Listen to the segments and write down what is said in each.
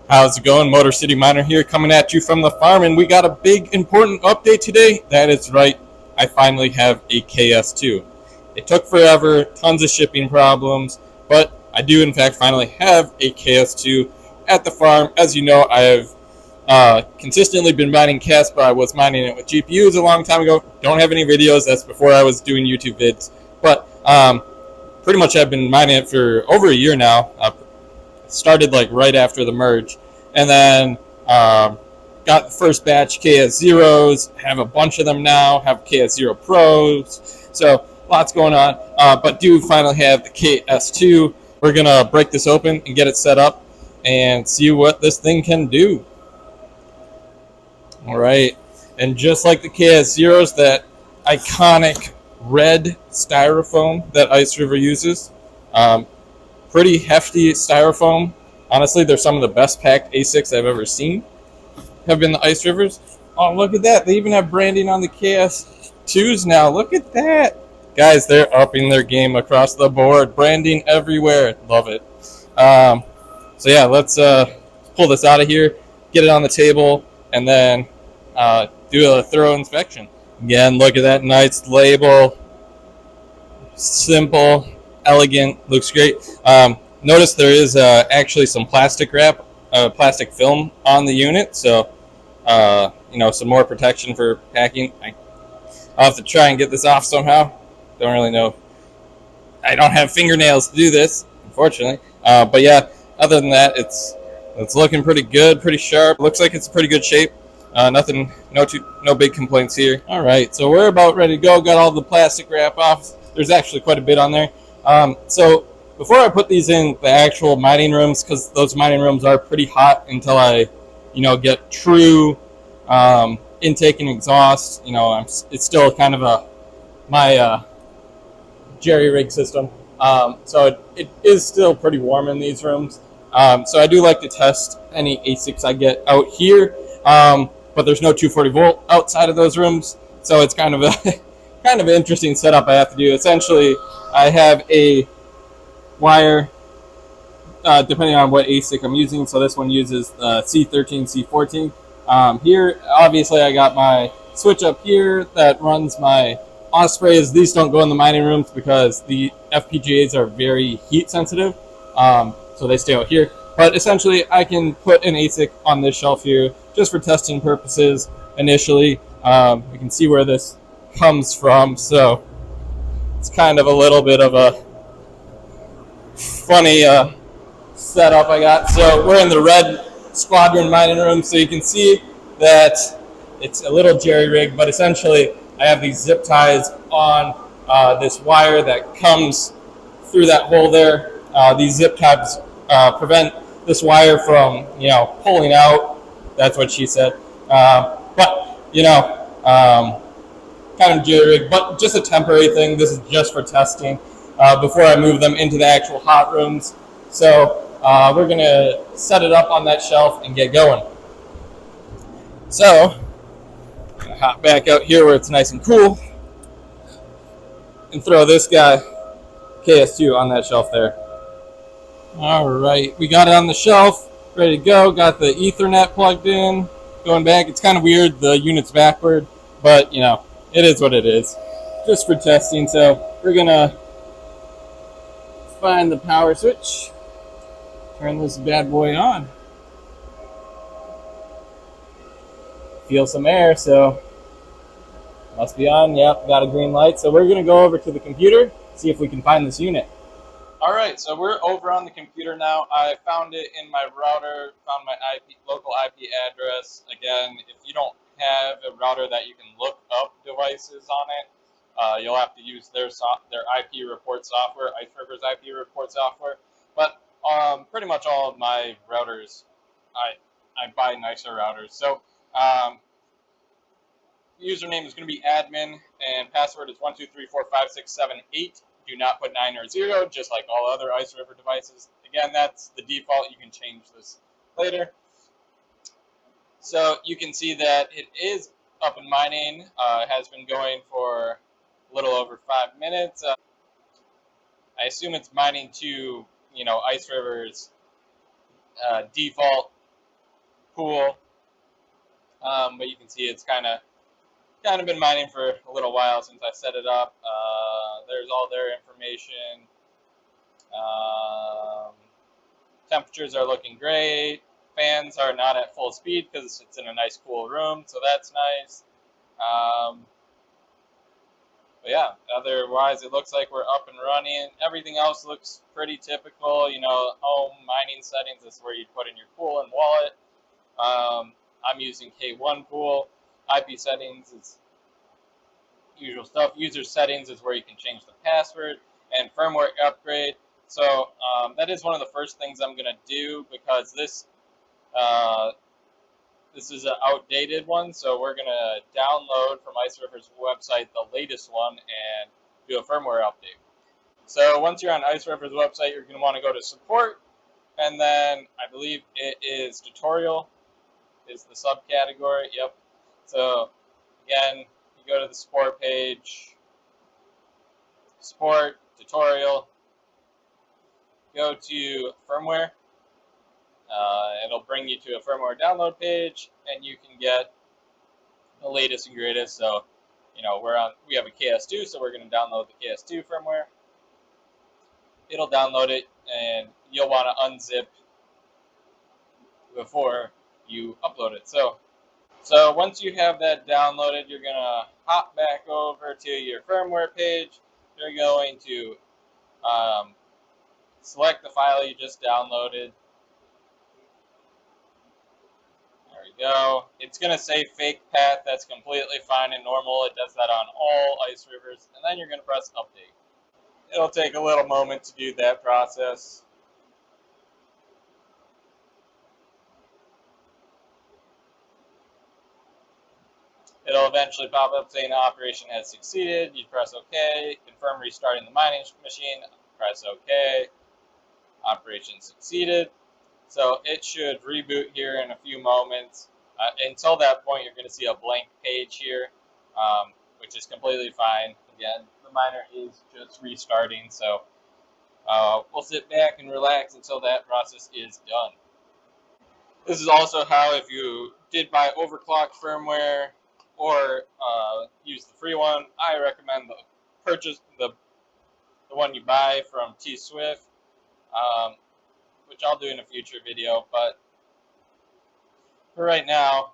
How's it going? Motor City Miner here, coming at you from the farm, and we got a big important update today. That is right, I finally have a KS2. It took forever, tons of shipping problems, but I do in fact finally have a KS2 at the farm. As you know, I have consistently been mining Kaspa. I was mining it with GPUs a long time ago. Don't have any videos, that's before I was doing YouTube vids, but pretty much I've been mining it for over a year now. Started like right after the merge, and then got the first batch KS0s, have a bunch of them now, have KS0 Pros, so lots going on, but do finally have the KS2. We're gonna break this open and get it set up and see what this thing can do. All right, and just like the KS0s, that iconic red styrofoam that IceRiver uses, pretty hefty styrofoam. Honestly, they're some of the best packed ASICs I've ever seen, have been the IceRivers. Oh, look at that. They even have branding on the KS2s now. Look at that. Guys, they're upping their game across the board. Branding everywhere. Love it. So yeah, let's pull this out of here, get it on the table, and then do a thorough inspection. Again, look at that nice label. Simple, elegant, looks great. Notice there is actually some plastic wrap, plastic film on the unit, so some more protection for packing. I'll have to try and get this off somehow. Don't really know. I don't have fingernails to do this, unfortunately. But yeah, other than that, it's looking pretty good, pretty sharp. Looks like it's in pretty good shape. Nothing, no big complaints here. All right, so we're about ready to go. Got all the plastic wrap off. There's actually quite a bit on there. So before I put these in the actual mining rooms, because those mining rooms are pretty hot until I, get true intake and exhaust. It's still kind of my jerry rig system. So it is still pretty warm in these rooms. So I do like to test any ASICs I get out here. But there's no 240 volt outside of those rooms, so it's kind of a kind of an interesting setup I have to do. Essentially, I have a wire, depending on what ASIC I'm using. So this one uses the C13, C14. Here, obviously, I got my switch up here that runs my ospreys. These don't go in the mining rooms because the FPGAs are very heat sensitive, so they stay out here. But essentially, I can put an ASIC on this shelf here just for testing purposes initially. We can see where this comes from, so it's kind of a little bit of a funny setup I got. So we're in the red squadron mining room, so you can see that it's a little jerry rig, but essentially I have these zip ties on this wire that comes through that hole there. These zip ties prevent this wire from, pulling out. That's what she said. But, kind of jerry rig, but just a temporary thing. This is just for testing before I move them into the actual hot rooms. So we're going to set it up on that shelf and get going. So, I'm going to hop back out here where it's nice and cool and throw this guy, KS2, on that shelf there. All right, we got it on the shelf, ready to go. Got the Ethernet plugged in, going back. It's kind of weird, the unit's backward, but it is what it is, just for testing. So we're gonna find the power switch, turn this bad boy on. Feel some air, so must be on. Yep, got a green light. So we're gonna go over to the computer, see if we can find this unit. All right, so we're over on the computer now. I found it in my router, found my local IP address. Again, if you don't have a router that you can look up devices on it, you'll have to use their IP report software, IceRiver's IP report software. But pretty much all of my routers, I buy nicer routers. So username is going to be admin, and password is 1234567 Do not put 9 or 0, just like all other IceRiver devices. Again, that's the default. You can change this later. So you can see that it is up and mining. It has been going for a little over 5 minutes. I assume it's mining to, IceRiver's default pool. But you can see it's kind of been mining for a little while since I set it up. There's all their information. Temperatures are looking great. Fans are not at full speed because it's in a nice cool room, so that's nice. But yeah, otherwise it looks like we're up and running. Everything else looks pretty typical. You know, home mining settings is where you put in your pool and wallet. I'm using K1 pool. IP settings is usual stuff. User settings is where you can change the password, and firmware upgrade. So that is one of the first things I'm going to do, because this is an outdated one. So we're going to download from IceRiver's website the latest one and do a firmware update. So once you're on IceRiver's website, you're going to want to go to support, and then I believe it is tutorial is the subcategory. Yep. So again, you go to the support page, support, tutorial, go to firmware. It'll bring you to a firmware download page, and you can get the latest and greatest. So, you know, we have a KS2, so we're going to download the KS2 firmware. It'll download it, and you'll want to unzip before you upload it. So once you have that downloaded, you're going to hop back over to your firmware page. You're going to select the file you just downloaded. There we go. It's going to say fake path. That's completely fine and normal. It does that on all IceRivers. And then you're going to press update. It'll take a little moment to do that process. It'll eventually pop up saying operation has succeeded. You press OK. Confirm restarting the mining machine. Press OK. Operation succeeded. So it should reboot here in a few moments. Until that point, you're going to see a blank page here, which is completely fine. Again, the miner is just restarting, so we'll sit back and relax until that process is done. This is also how, if you did buy overclocked firmware or use the free one, I recommend purchase the one you buy from T-Swift, which I'll do in a future video. But for right now,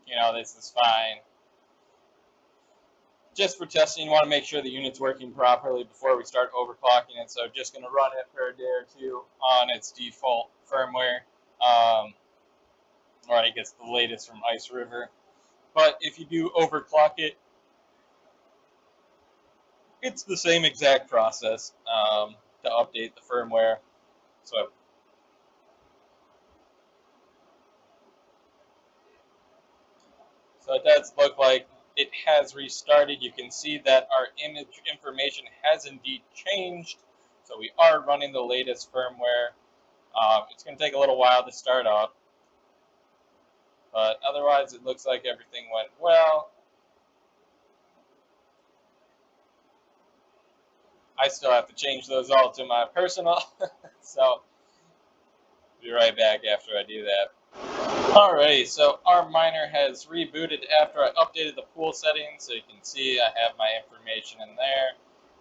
you know, this is fine. Just for testing, you want to make sure the unit's working properly before we start overclocking it. So just going to run it for a day or two on its default firmware, or I guess the latest from IceRiver. But if you do overclock it, it's the same exact process to update the firmware. So it does look like it has restarted. You can see that our image information has indeed changed. So we are running the latest firmware. It's going to take a little while to start up, but otherwise it looks like everything went well. I still have to change those all to my personal, so be right back after I do that. Alrighty, so our miner has rebooted after I updated the pool settings, so you can see I have my information in there.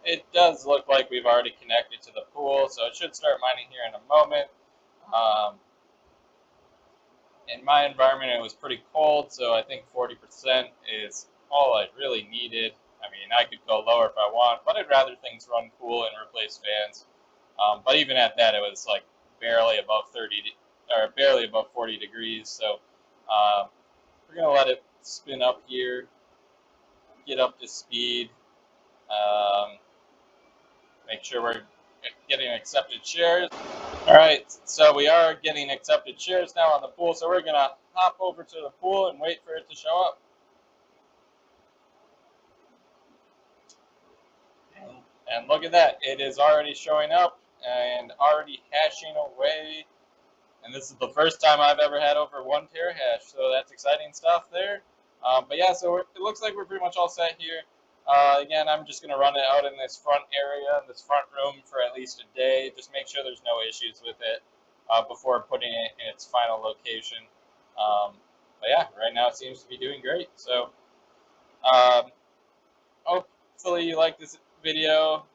It does look like we've already connected to the pool, so it should start mining here in a moment. In my environment, it was pretty cold, so I think 40% is all I really needed. I mean, I could go lower if I want, but I'd rather things run cool and replace fans. But even at that, it was like barely above 40 degrees. So we're gonna let it spin up here, get up to speed, make sure we're getting accepted shares. All right, so we are getting accepted shares now on the pool. So we're gonna hop over to the pool and wait for it to show up. And look at that, it is already showing up and already hashing away. And this is the first time I've ever had over 1 terahash, so that's exciting stuff there. But yeah, so it looks like we're pretty much all set here. Again, I'm just going to run it out in this front area, this front room for at least a day. Just make sure there's no issues with it. before putting it in its final location. But yeah, right now it seems to be doing great. So hopefully you like this video.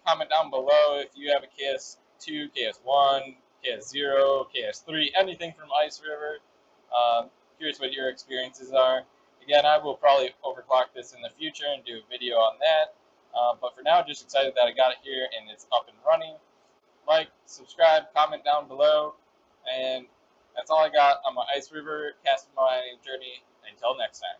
Comment down below if you have a KS2, KS1, KS0, KS3, anything from IceRiver. Curious what your experiences are. Again, I will probably overclock this in the future and do a video on that. But for now, just excited that I got it here and it's up and running. Like, subscribe, comment down below, and that's all I got on my IceRiver Kaspa mining journey. Until next time.